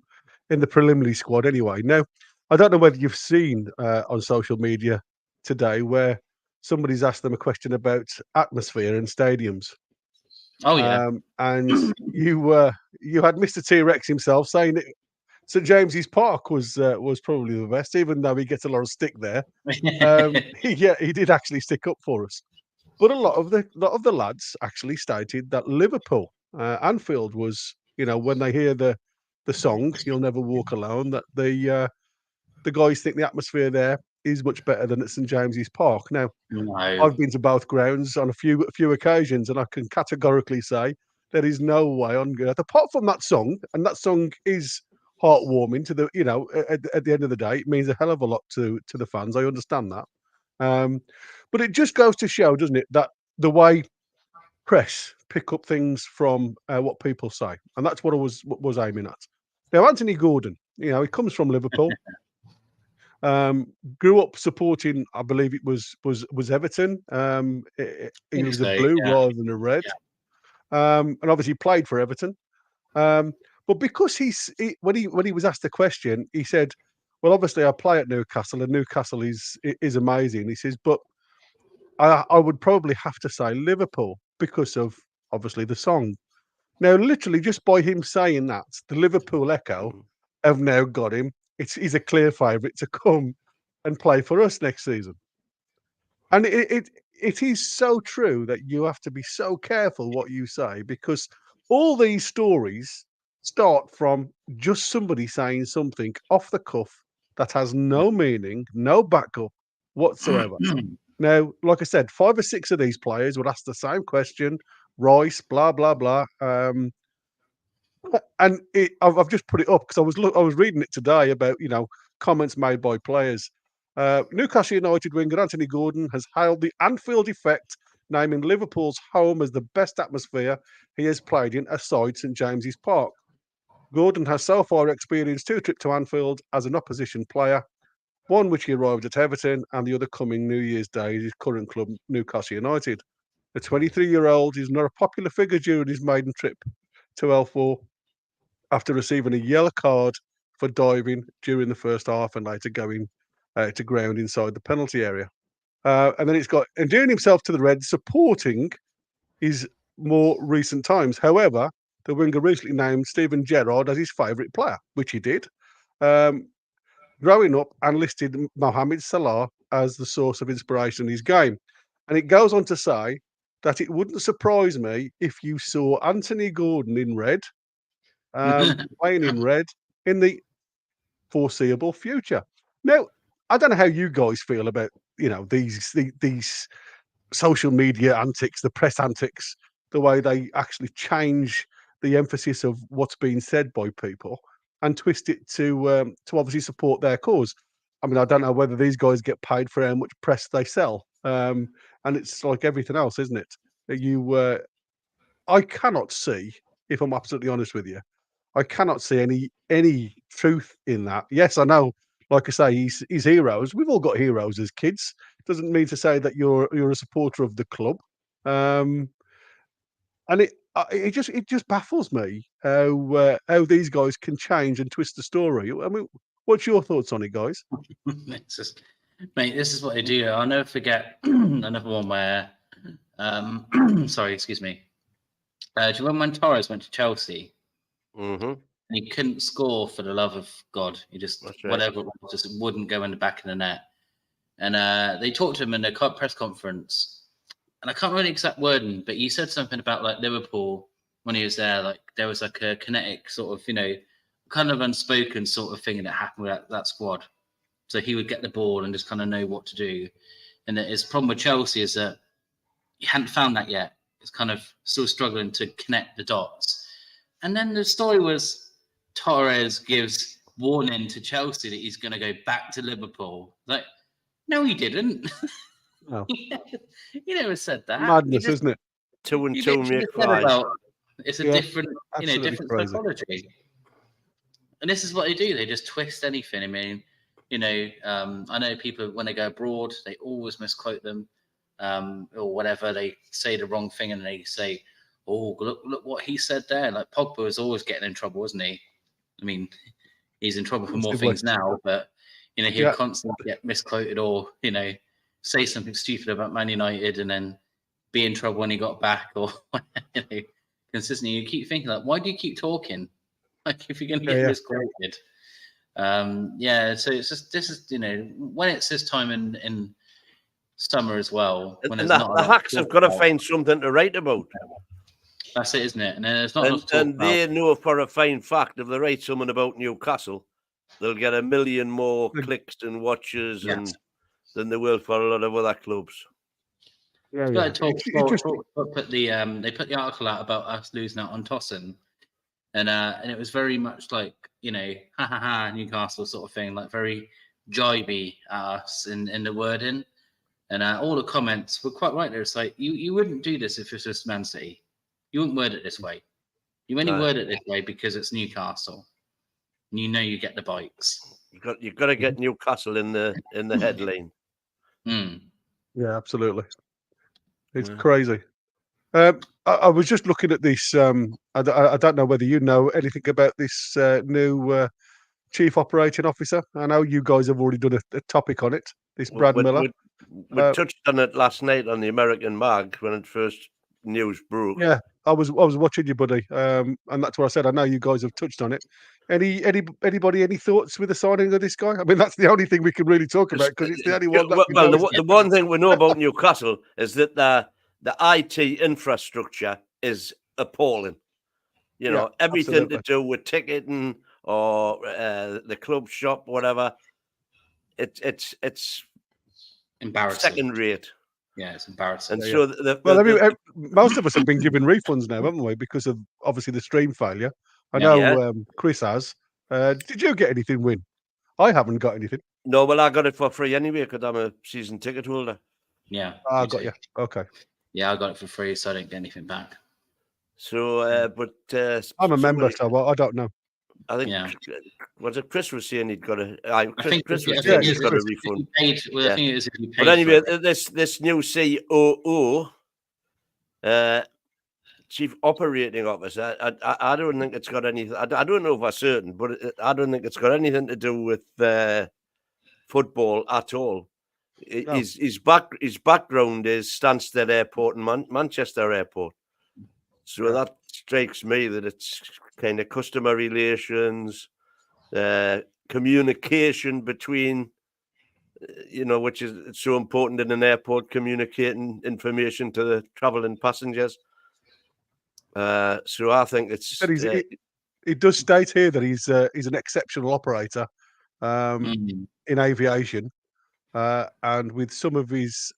the preliminary squad. Anyway, now I don't know whether you've seen on social media today where somebody's asked them a question about atmosphere in stadiums. Oh yeah, and you had Mr. T-Rex himself saying that St James's Park was probably the best, even though he gets a lot of stick there. He did actually stick up for us. But a lot of the lads actually stated that Liverpool, Anfield was, when they hear the song "You'll Never Walk Alone," that the guys think the atmosphere there is much better than at St James's Park. Now, I've been to both grounds on a few occasions, and I can categorically say there is no way on earth, apart from that song, and that song is heartwarming to the, at the end of the day, it means a hell of a lot to the fans. I understand that, but it just goes to show, doesn't it, that the way press pick up things from what people say, and that's what I was aiming at. Now, Anthony Gordon, he comes from Liverpool. Grew up supporting, I believe it was Everton. He was a blue rather than a red, and obviously played for Everton. But because when he was asked the question, he said, "Well, obviously I play at Newcastle, and Newcastle is amazing." He says, "But I would probably have to say Liverpool because of obviously the song." Now, literally, just by him saying that, the Liverpool echo have now got him. He's a clear favourite to come and play for us next season. And it is so true that you have to be so careful what you say, because all these stories start from just somebody saying something off the cuff that has no meaning, no backup whatsoever. Now, like I said, 5 or 6 of these players would ask the same question, Rice, blah, blah, blah. And I've just put it up because I was reading it today about comments made by players. Newcastle United winger Anthony Gordon has hailed the Anfield effect, naming Liverpool's home as the best atmosphere he has played in aside St James's Park. Gordon has so far experienced 2 trips to Anfield as an opposition player, one which he arrived at Everton and the other coming New Year's Day at his current club, Newcastle United. The 23-year-old is not a popular figure during his maiden trip to L4, after receiving a yellow card for diving during the first half and later going to ground inside the penalty area. And then it's got endearing himself to the Reds, supporting his more recent times. However, the winger recently named Steven Gerrard as his favourite player, which he did. Growing up and listed Mohamed Salah as the source of inspiration in his game. And it goes on to say that it wouldn't surprise me if you saw Anthony Gordon in red, playing in red in the foreseeable future. Now, I don't know how you guys feel about these social media antics, the press antics, the way they actually change the emphasis of what's being said by people and twist it to obviously support their cause. I mean, I don't know whether these guys get paid for how much press they sell, and it's like everything else, isn't it? I cannot see, if I'm absolutely honest with you, I cannot see any truth in that. Yes, I know, like I say, he's heroes. We've all got heroes as kids. Doesn't mean to say that you're a supporter of the club. And it just baffles me how these guys can change and twist the story. I mean, what's your thoughts on it, guys? It's just, mate, this is what they do. I'll never forget another one where, sorry, excuse me. Do you remember when Torres went to Chelsea? Mm-hmm. And he couldn't score for the love of God. He just, That's right. whatever it was, just wouldn't go in the back of the net. And they talked to him in a press conference. And I can't remember the exact wording, but he said something about like Liverpool when he was there. Like there was like a kinetic sort of, kind of unspoken sort of thing that happened with that squad. So he would get the ball and just kind of know what to do. And his problem with Chelsea is that he hadn't found that yet. It's kind of still struggling to connect the dots. And then the story was Torres gives warning to Chelsea that he's going to go back to Liverpool. Like, no, he didn't. No. He never said that. Madness, isn't it? 2 and He 2 literally make said 5. about it's a Yeah, different, absolutely different crazy. psychology. And this is what they do. They just twist anything. I mean, I know people when they go abroad, they always misquote them, or whatever. They say the wrong thing and they say, "Oh, look what he said there." Like Pogba was always getting in trouble, wasn't he? I mean, he's in trouble for more things now, but he'd constantly get misquoted or say something stupid about Man United and then be in trouble when he got back, or consistently. You keep thinking like, why do you keep talking? Like if you're going to get misquoted. So it's just this is when it's this time in summer as well. When And there's not the hacks have got to about. find something to write about. That's it, isn't it? And then there's not enough to talk And they know for a fine fact if they write something about Newcastle, they'll get 1 million more clicks and watches than they will for a lot of other clubs. Yeah, Like they put the article out about us losing out on Tossen, and it was very much like ha ha ha Newcastle sort of thing, like very jibey at us in the wording, and all the comments were quite right there. It's like you wouldn't do this if it was just Man City. You wouldn't word it this way. You only word it this way because it's Newcastle. And you get the bikes. You've got to get Newcastle in the headline. Yeah, absolutely. It's crazy. I was just looking at this. I don't know whether you know anything about this new chief operating officer. I know you guys have already done a topic on it. This Brad Miller. We touched on it last night on the American Mag when it first news broke. Yeah, I was watching you, buddy, and that's what I said. I know you guys have touched on it. Anybody any thoughts with the signing of this guy? I mean, that's the only thing we can really talk about because it's the only one. The one thing we know about Newcastle is that the IT infrastructure is appalling. Everything absolutely. to do with ticketing or the club shop, whatever. It's embarrassing. Second rate. Yeah, it's embarrassing. And so most of us have been given refunds now, haven't we? Because of obviously the stream failure. I know Chris has. Did you get anything, Win? I haven't got anything. No, well, I got it for free anyway because I'm a season ticket holder. Yeah. I got you. Okay. Yeah, I got it for free, so I didn't get anything back. So, I'm a member, so I don't know. I think was it Chris was saying he'd got a. Chris was I saying think he's got a refund. I think it is if you paid. But anyway, this new COO, Chief Operating Officer, I don't think it's got anything. I don't know for certain, but I don't think it's got anything to do with football at all. No. His background is Stansted Airport and Manchester Airport. So that strikes me that it's kind of customer relations, communication between which is so important in an airport, communicating information to the travelling passengers. So I think it's. But it does state here that he's an exceptional operator in aviation, and with some of his,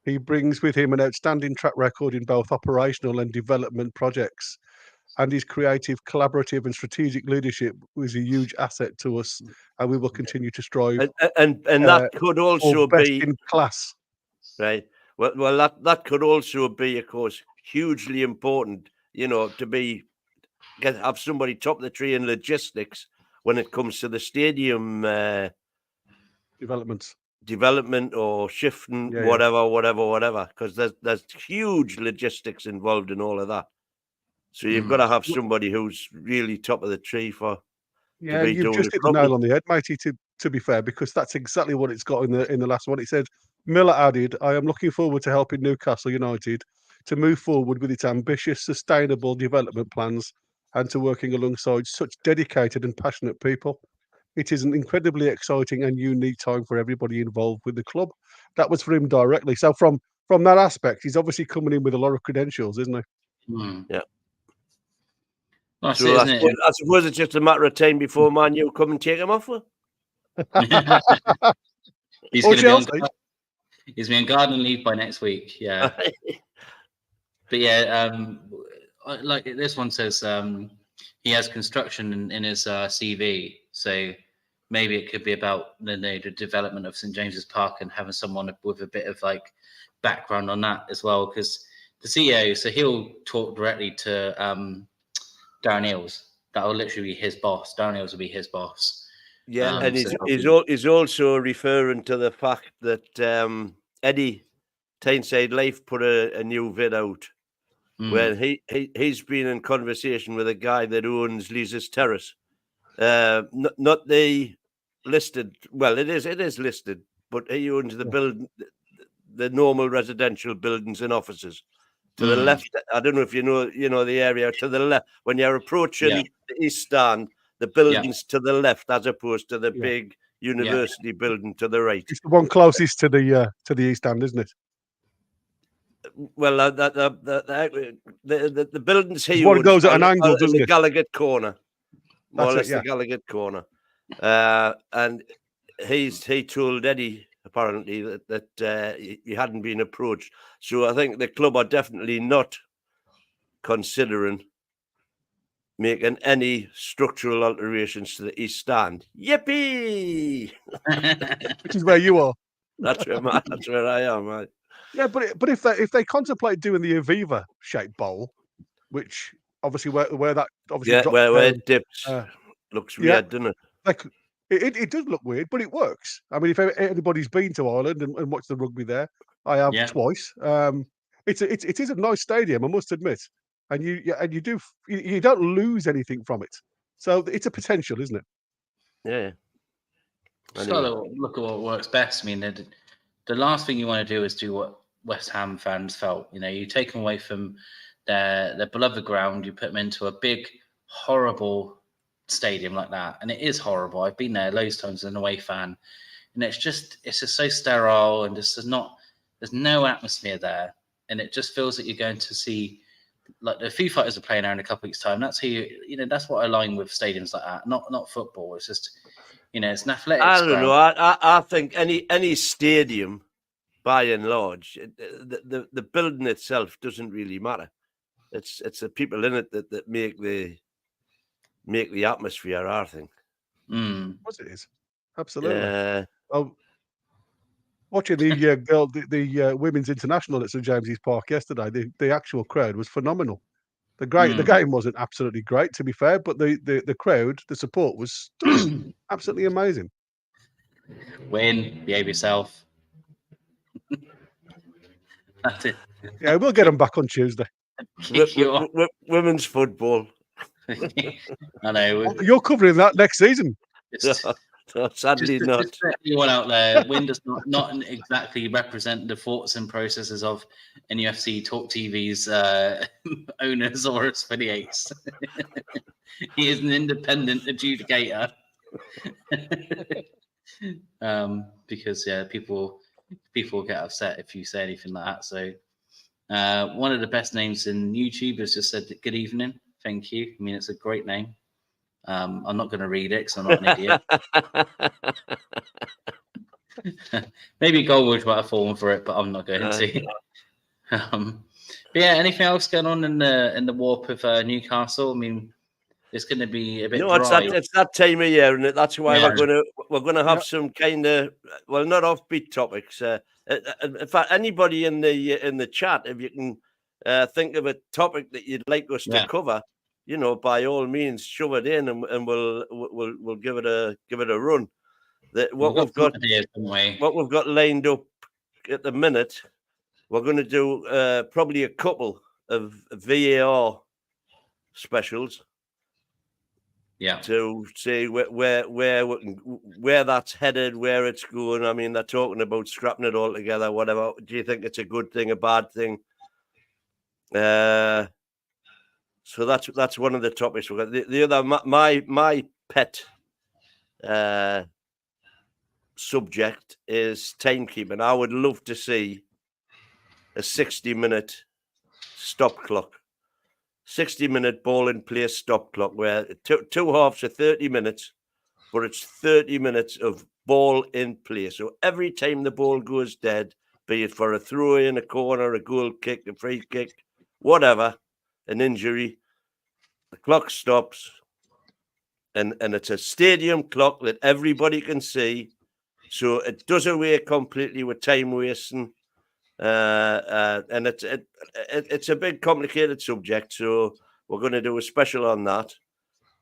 he brings with him an outstanding track record in both operational and development projects. And his creative, collaborative, and strategic leadership was a huge asset to us, and we will continue to strive. And that could also for best be in class, right. Well, that could also be, of course, hugely important. To have somebody top the tree in logistics when it comes to the stadium development or shifting, whatever. Because there's huge logistics involved in all of that. So you've got to have somebody who's really top of the tree for. Yeah, you've just hit the nail on the head, matey. To be fair, because that's exactly what it's got in the last one. It said Miller added, "I am looking forward to helping Newcastle United to move forward with its ambitious, sustainable development plans and to working alongside such dedicated and passionate people. It is an incredibly exciting and unique time for everybody involved with the club." That was for him directly. So from that aspect, he's obviously coming in with a lot of credentials, isn't he? Yeah. That's So it, isn't it? I suppose it's just a matter of time before Man U come and take him off. He's going to be he's on garden leave by next week. Yeah. But yeah, like this one says, he has construction in his CV, so maybe it could be about the development of St James's Park and having someone with a bit of like background on that as well, because the CEO, so he'll talk directly to Darren Eales. That will literally be his boss. Darren Eales will be his boss. Yeah, and he's also referring to the fact that Eddie Tyneside Life put a new vid out where he's been in conversation with a guy that owns Lee's Terrace. Not the listed. Well, it is listed, but he owns the building, the normal residential buildings and offices. To the left, I don't know if you know the area to the left when you're approaching the East Stand. The buildings to the left, as opposed to the big university building to the right. It's the one closest to the East Stand, isn't it? Well, the buildings he one goes at an angle, doesn't the it? Gallagher Corner, more or less the Gallagher Corner. And he told Eddie apparently that he hadn't been approached. So I think the club are definitely not considering making any structural alterations to the East Stand. Yippee! Which is where you are. That's where I am, right? Yeah, but if they contemplate doing the Aviva shaped bowl, which obviously where that obviously drops where down, it dips, looks weird, doesn't it? It does look weird, but it works. I mean, if anybody's been to Ireland and watched the rugby there, I have twice. It is a nice stadium, I must admit, and you don't lose anything from it. So it's a potential, isn't it? Yeah. Just gotta look at what works best. I mean, the last thing you want to do is do what West Ham fans felt. You take them away from their beloved ground, you put them into a big, horrible stadium like that, and it is horrible. I've been there loads of times as an away fan, and it's just so sterile, and there's no atmosphere there, and it just feels that you're going to see like the Foo Fighters are playing there in a couple weeks' time. That's who that's what I align with stadiums like that. Not football. It's just it's an athletics. I don't know. I think any stadium, by and large, the building itself doesn't really matter. It's the people in it that make the atmosphere, I think. Of course it is. Absolutely. Watching the women's international at St James's Park yesterday, the actual crowd was phenomenal. The game wasn't absolutely great, to be fair, but the crowd, the support was absolutely amazing. Win, behave yourself. That's it. Yeah, we'll get them back on Tuesday. Women's football. I know. You're covering that next season. Sadly not. Just anyone out there, Win does not exactly represent the thoughts and processes of NUFC Talk TV's owners or affiliates. He is an independent adjudicator. because people get upset if you say anything like that. So one of the best names in YouTube has just said good evening, thank you. I mean, it's a great name. I'm not going to read it because I'm not an idiot. Maybe Goldwood might have fallen for it, but I'm not going to. But yeah, anything else going on in the warp of Newcastle? I mean, it's going to be a bit dry. It's that time of year, and that's why Yeah. we're gonna have some kind of, well, not offbeat topics. In fact, anybody in the chat, if you can think of a topic that you'd like us to cover, by all means, shove it in, and we'll give it a run. What we've got lined up at the minute, we're going to do probably a couple of VAR specials. Yeah. To see where that's headed, where it's going. I mean, they're talking about scrapping it all together. Whatever. Do you think it's a good thing, a bad thing? So that's one of the topics we've got. The other, my pet subject is timekeeping. I would love to see a 60-minute stop clock. 60-minute ball in play stop clock where two halves are 30 minutes, but it's 30 minutes of ball in play. So every time the ball goes dead, be it for a throw in, a corner, a goal kick, a free kick, whatever, an injury, the clock stops, and it's a stadium clock that everybody can see. So it does away completely with time wasting. And it's a big complicated subject, so we're going to do a special on that.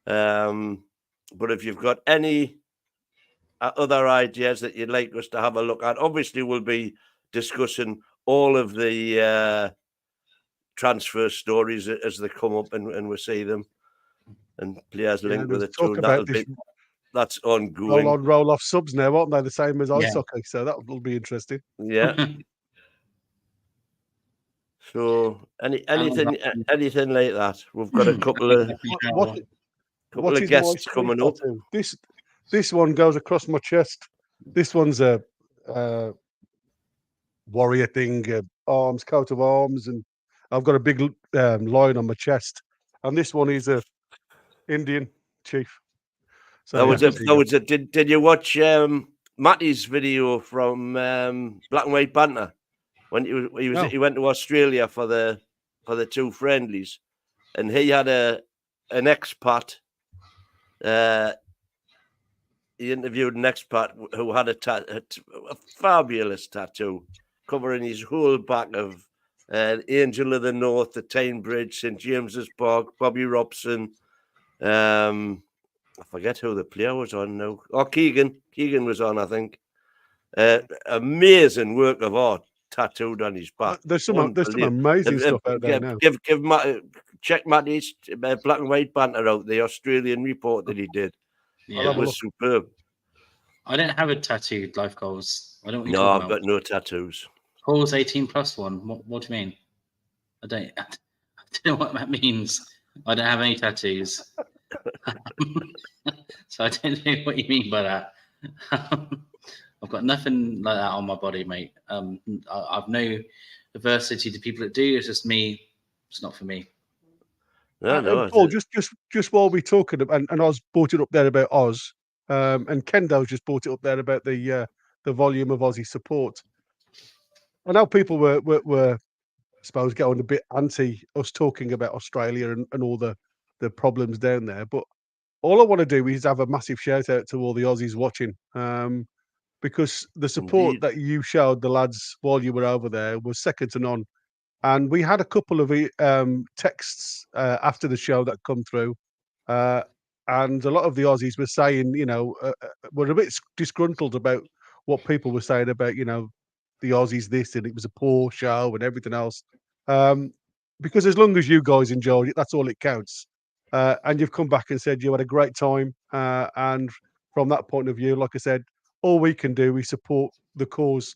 But if you've got any other ideas that you'd like us to have a look at, obviously we'll be discussing all of the transfer stories as they come up and we see them, and players linked with it too. That's ongoing. Roll on, roll off subs now, aren't they? The same as ice hockey, so that will be interesting. Yeah. So anything like that, we've got a couple of guests coming up. This one goes across my chest. This one's a warrior thing, arms, coat of arms, and I've got a big lion on my chest. And this one is a Indian chief. So Did you watch Matty's video from Black and White Banter? When he went to Australia for the two friendlies, and he had an expat. He interviewed an expat who had a fabulous tattoo covering his whole back of Angel of the North, the Tyne Bridge, St James's Park, Bobby Robson. I forget who the player was on now. Oh, Keegan was on, I think. Amazing work of art tattooed on his back. There's some amazing stuff out there now. Check Matty's Black and White Banter out, the Australian report that he did. Yeah, it was superb. I don't have a tattooed life goals. I don't. No, I've got no tattoos. Paul's 18+1. What do you mean? I don't know what that means. I don't have any tattoos. So I don't know what you mean by that. I've got nothing like that on my body, mate. I've no aversity to people that do. It's just me. It's not for me. No. Paul, just while we're talking, and Oz brought it up there about Oz, and Kendo's just brought it up there about the volume of Aussie support. I know people were I suppose getting a bit anti us talking about Australia and all the problems down there, but all I want to do is have a massive shout out to all the Aussies watching, because the support that you showed the lads while you were over there was second to none. And we had a couple of texts after the show that come through, and a lot of the Aussies were saying, were a bit disgruntled about what people were saying about, the Aussies this, and it was a poor show and everything else. Because as long as you guys enjoyed it, that's all it counts. And you've come back and said you had a great time. And from that point of view, like I said, all we can do is support the cause.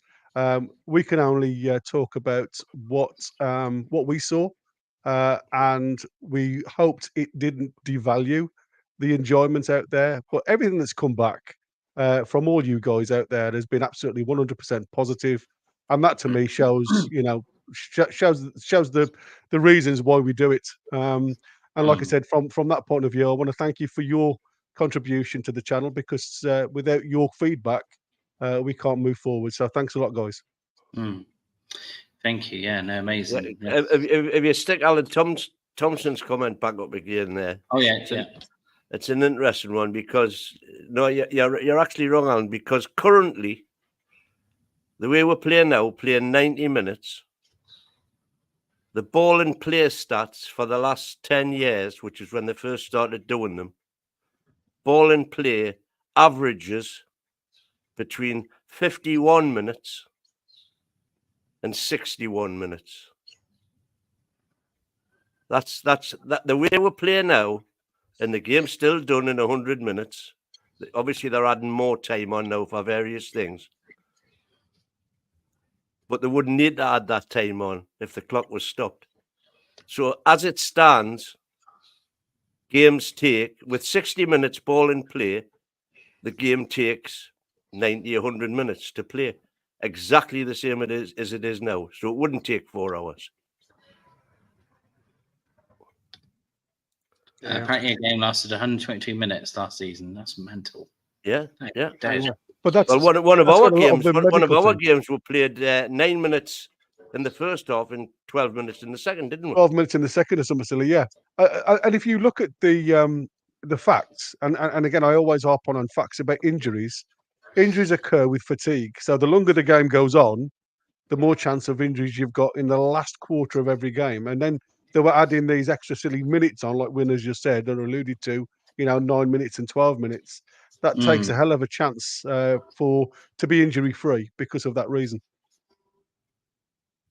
We can only talk about what we saw, and we hoped it didn't devalue the enjoyments out there. But everything that's come back from all you guys out there has been absolutely 100% positive, and that to me shows, shows the reasons why we do it. And like I said, from that point of view, I want to thank you for your contribution to the channel, because without your feedback, we can't move forward. So thanks a lot, guys. Thank you. Yeah, no, amazing. Yeah. If you stick Alan Thompson's comment back up again there. Oh yeah, It's an interesting one, because no, you're actually wrong, Alan, because currently the way we're playing now, playing 90 minutes, the ball and play stats for the last 10 years, which is when they first started doing them, ball and play averages between 51 minutes and 61 minutes. That's the way we're playing now, and the game's still done in 100 minutes. Obviously, they're adding more time on now for various things, but they wouldn't need to add that time on if the clock was stopped. So as it stands, games take, with 60 minutes ball in play, the game takes 90, 100 minutes to play. Exactly the same as it is now. So it wouldn't take 4 hours. Apparently, a game lasted 122 minutes last season. That's mental. Yeah. But that's one of our games. Games were played 9 minutes in the first half and 12 minutes in the second, didn't we? 12 minutes in the second or something silly, yeah. And if you look at the facts, and again, I always harp on facts about injuries. Injuries occur with fatigue. So the longer the game goes on, the more chance of injuries you've got in the last quarter of every game. And then they were adding these extra silly minutes on, like Winners just said, or alluded to, 9 minutes and 12 minutes. That takes a hell of a chance to be injury free because of that reason.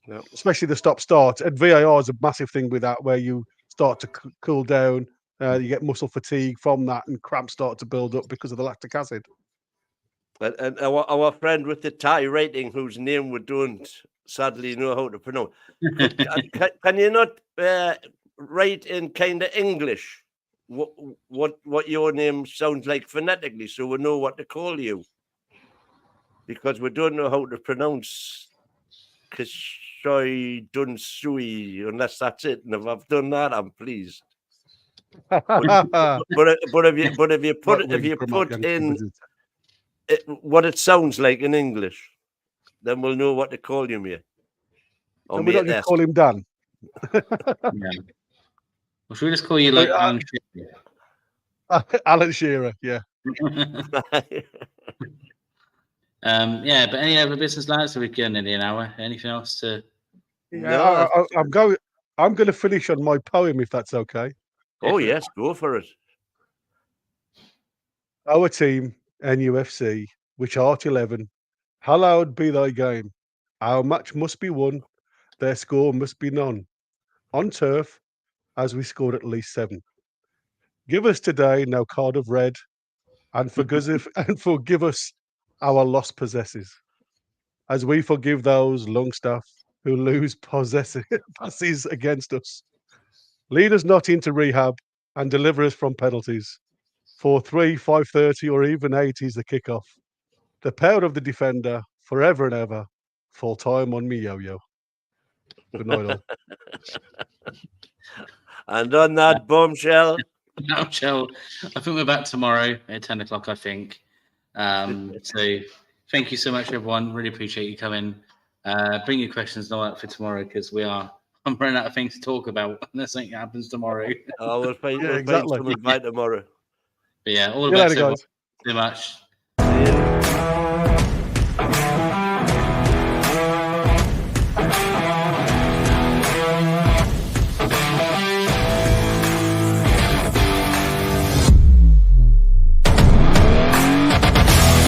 Yep. Especially the stop-start. And VAR is a massive thing with that, where you start to cool down, you get muscle fatigue from that, and cramps start to build up because of the lactic acid. And our friend with the Thai rating, whose name we don't sadly know how to pronounce, can you not write in kind of English what your name sounds like phonetically, so we know what to call you? Because we don't know how to pronounce Kishoy Dunsui, unless that's it. And if I've done that, I'm pleased. but if you put in what it sounds like in English, then we'll know what to call you, mate. Or we don't just call him Dan. Yeah. Or should we just call you like Alan Shearer? Alan Shearer, yeah. Yeah, but any other business, lads? So we've got nearly an hour. Anything else to? Yeah, I'm going to finish on my poem, if that's okay. Oh yes, go for it. Our team, NUFC, which art 11, hallowed be thy game. Our match must be won, their score must be none. On turf, as we scored at least 7. Give us today no card of red, and forgive us our lost possesses, as we forgive those Longstaff who lose passes against us. Lead us not into rehab and deliver us from penalties. 4-3, 5:30, or even 8 is the kickoff. The power of the defender, forever and ever, full time on me yo-yo. Good night, all. And on that bombshell, I think we're back tomorrow at 10 o'clock, I think. So thank you so much, everyone. Really appreciate you coming. Bring your questions and all that for tomorrow, because I'm running out of things to talk about unless something happens tomorrow. we'll find something by tomorrow. But yeah, all the best, everyone. Thank you so much.